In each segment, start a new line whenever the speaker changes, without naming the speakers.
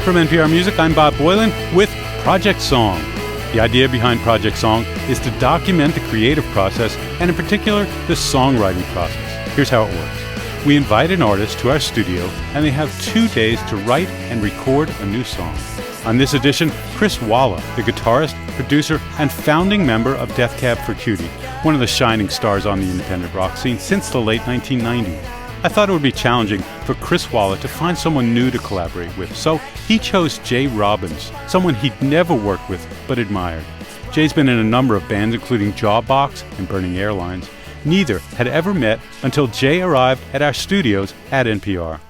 From NPR Music, I'm Bob Boylan with Project Song. The idea behind Project Song is to document the creative process, and in particular, the songwriting process. Here's how it works. We invite an artist to our studio, and they have 2 days to write and record a new song. On this edition, Chris Walla, the guitarist, producer, and founding member of Death Cab for Cutie, one of the shining stars on the independent rock scene since the late 1990s. I thought it would be challenging for Chris Walla to find someone new to collaborate with, so he chose Jay Robbins, someone he'd never worked with but admired. Jay's been in a number of bands, including Jawbox and Burning Airlines. Neither had ever met until Jay arrived at our studios at NPR.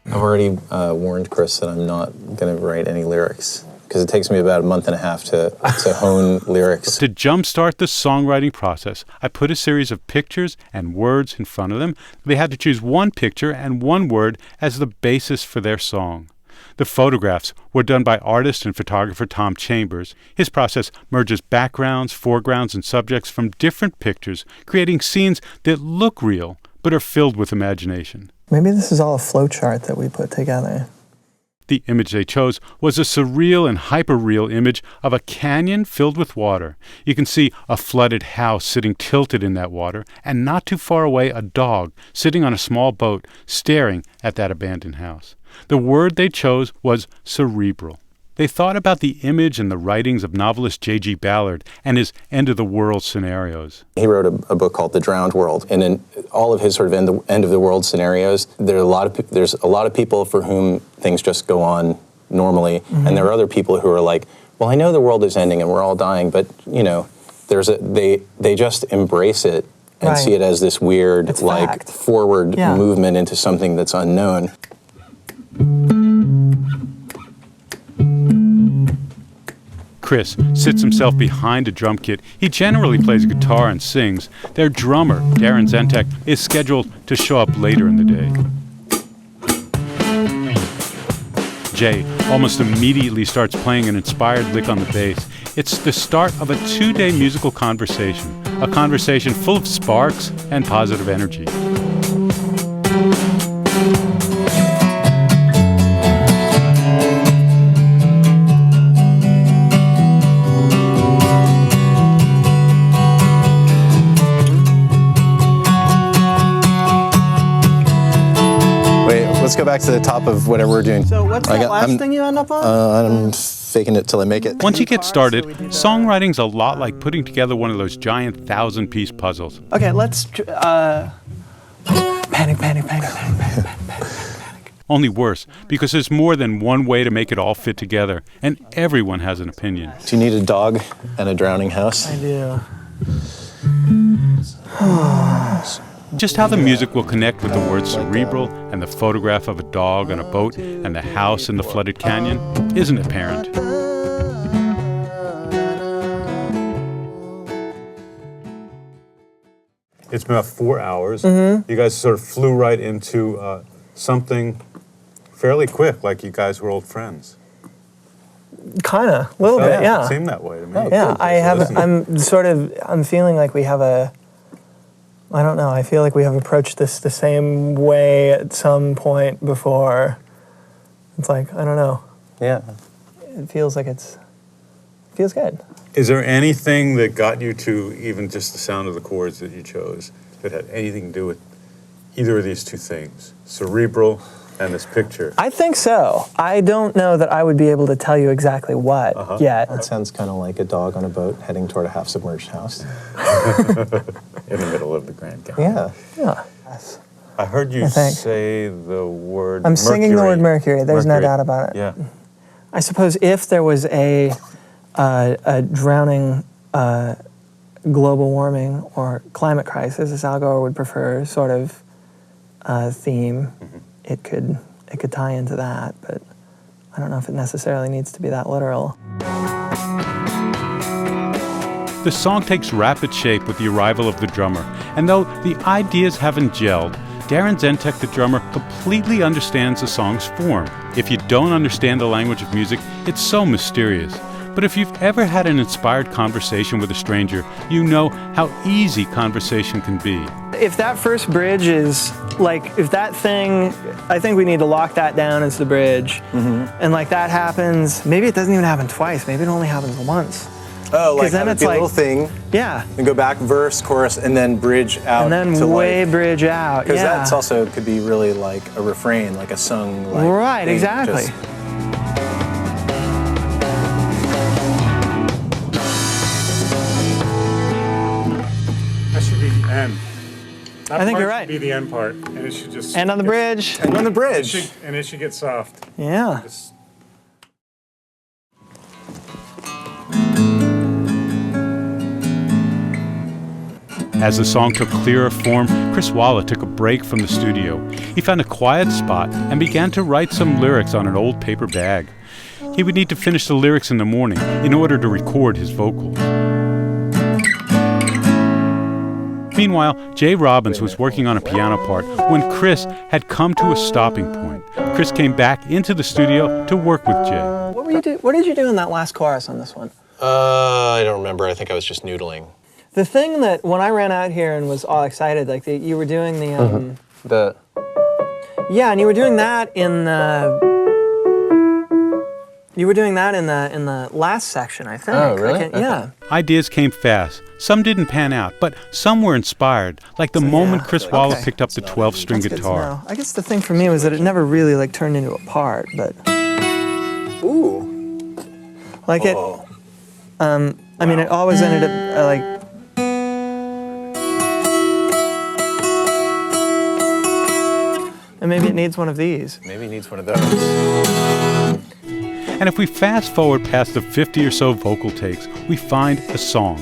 I've already warned Chris that I'm not going to write any lyrics, because it takes me about a month and a half to hone lyrics.
To jumpstart the songwriting process, I put a series of pictures and words in front of them. They had to choose one picture and one word as the basis for their song. The photographs were done by artist and photographer Tom Chambers. His process merges backgrounds, foregrounds, and subjects from different pictures, creating scenes that look real but are filled with imagination.
Maybe this is all a flowchart that we put together.
The image they chose was a surreal and hyper-real image of a canyon filled with water. You can see a flooded house sitting tilted in that water, and not too far away a dog sitting on a small boat staring at that abandoned house. The word they chose was cerebral. They thought about the image and the writings of novelist J.G. Ballard and his end-of-the-world scenarios.
He wrote a book called The Drowned World, and in all of his sort of end-of-the-world scenarios, there's a lot of people for whom things just go on normally, and there are other people who are like, well, I know the world is ending and we're all dying, but, you know, they just embrace it and see it as this weird, forward movement into something that's unknown.
Chris sits himself behind a drum kit. He generally plays guitar and sings. Their drummer, Darren Zentek, is scheduled to show up later in the day. Jay almost immediately starts playing an inspired lick on the bass. It's the start of a 2-day musical conversation, a conversation full of sparks and positive energy.
Let's go back to the top of whatever we're doing.
So what's that last thing you end up on?
I'm faking it till I make it.
Once you get started, songwriting's a lot like putting together one of those giant 1,000-piece puzzles.
Okay, let's panic.
Only worse, because there's more than one way to make it all fit together, and everyone has an opinion.
Do you need a dog and a drowning house?
I do.
Just how the music will connect with the word cerebral and the photograph of a dog on a boat and the house in the flooded canyon isn't apparent.
It's been about 4 hours. You guys sort of flew right into something fairly quick, like you guys were old friends.
Kind of, a little bit, yeah.
It seemed that way to me.
Yeah, I'm feeling like we have I don't know, I feel like we have approached this the same way at some point before. It's like, I don't know.
Yeah.
It feels like feels good.
Is there anything that got you to even just the sound of the chords that you chose that had anything to do with either of these two things, cerebral and this picture?
I think so. I don't know that I would be able to tell you exactly what yet.
That sounds kind of like a dog on a boat heading toward a half-submerged house.
In the middle of the Grand Canyon.
Yeah.
I heard you say the word
I'm
Mercury.
singing the word Mercury. There's no doubt about it.
Yeah.
I suppose if there was a drowning global warming or climate crisis, as Al Gore would prefer, sort of theme, it could tie into that, but I don't know if it necessarily needs to be that literal.
The song takes rapid shape with the arrival of the drummer, and though the ideas haven't gelled, Darren Zentek, the drummer, completely understands the song's form. If you don't understand the language of music, it's so mysterious. But if you've ever had an inspired conversation with a stranger, you know how easy conversation can be.
if that first bridge is like, if that thing, I think we need to lock that down as the bridge. And like that happens, maybe it doesn't even happen twice, maybe it only happens once.
Oh, like
then
have it
it's
be a
like-
little thing,
Yeah.
and go back, verse, chorus, and then bridge out.
And then
to
way
like,
bridge out.
because
Yeah.
that's also could be really like a refrain, like a sung like
Right,
thing,
exactly.
just-
That should be the end. That
I think
part
you're
should
right.
Be the end part, and it should just
And on the bridge.
and on the bridge.
and it should get soft.
Yeah.
Just-
As the song took clearer form, Chris Walla took a break from the studio. He found a quiet spot and began to write some lyrics on an old paper bag. He would need to finish the lyrics in the morning in order to record his vocals. Meanwhile, Jay Robbins was working on a piano part when Chris had come to a stopping point. Chris came back into the studio to work with Jay.
What did you do in that last chorus on this one?
I don't remember. I think I was just noodling.
The thing that when I ran out here and was all excited, like you were doing
The
yeah, and you were doing that in the last section, I think.
Oh, really?
Like, yeah.
Ideas came fast. Some didn't pan out, but some were inspired, like the moment Chris Walla
Okay.
picked up the 12-string
That's good to
guitar.
know. I guess the thing for me was that it never really like turned into a part, but
ooh.
like it.
Oh.
I mean, it always ended up like. And maybe it needs one of these.
Maybe he needs one of those.
And if we fast forward past the 50 or so vocal takes, we find a song.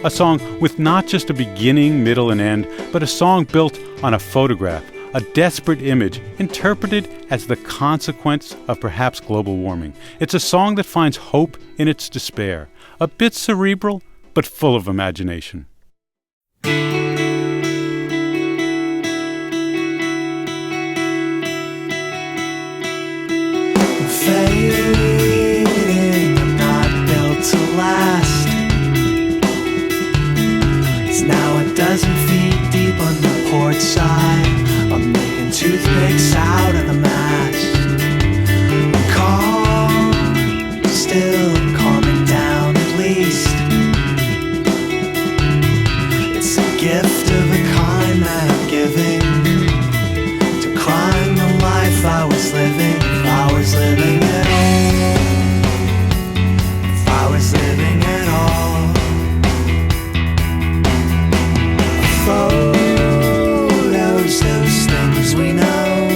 A song with not just a beginning, middle, and end, but a song built on a photograph, a desperate image, interpreted as the consequence of perhaps global warming. It's a song that finds hope in its despair, a bit cerebral, but full of imagination.
Fading, I'm not built to last. It's now a dozen feet deep on the port side. I'm making toothpicks out of the mast. I'm calm, still calming down at least. It's a gift of a kind that I'm giving to crime the life I was living. If I was living at all, if I was living at all. Photos, those things we know.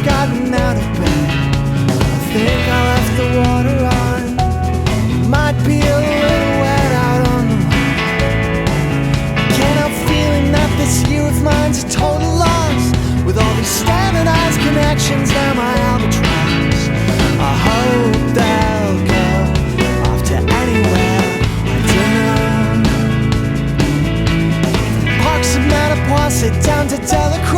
gotten out of bed. I think I left the water on. Might be a little wet out on the lawn. Can't help feeling that this year of mine's a total loss. With all these standardized connections, now my albatross. I hope they'll go off to anywhere I don't know. Parks of Mattapoisett down to Delacroix.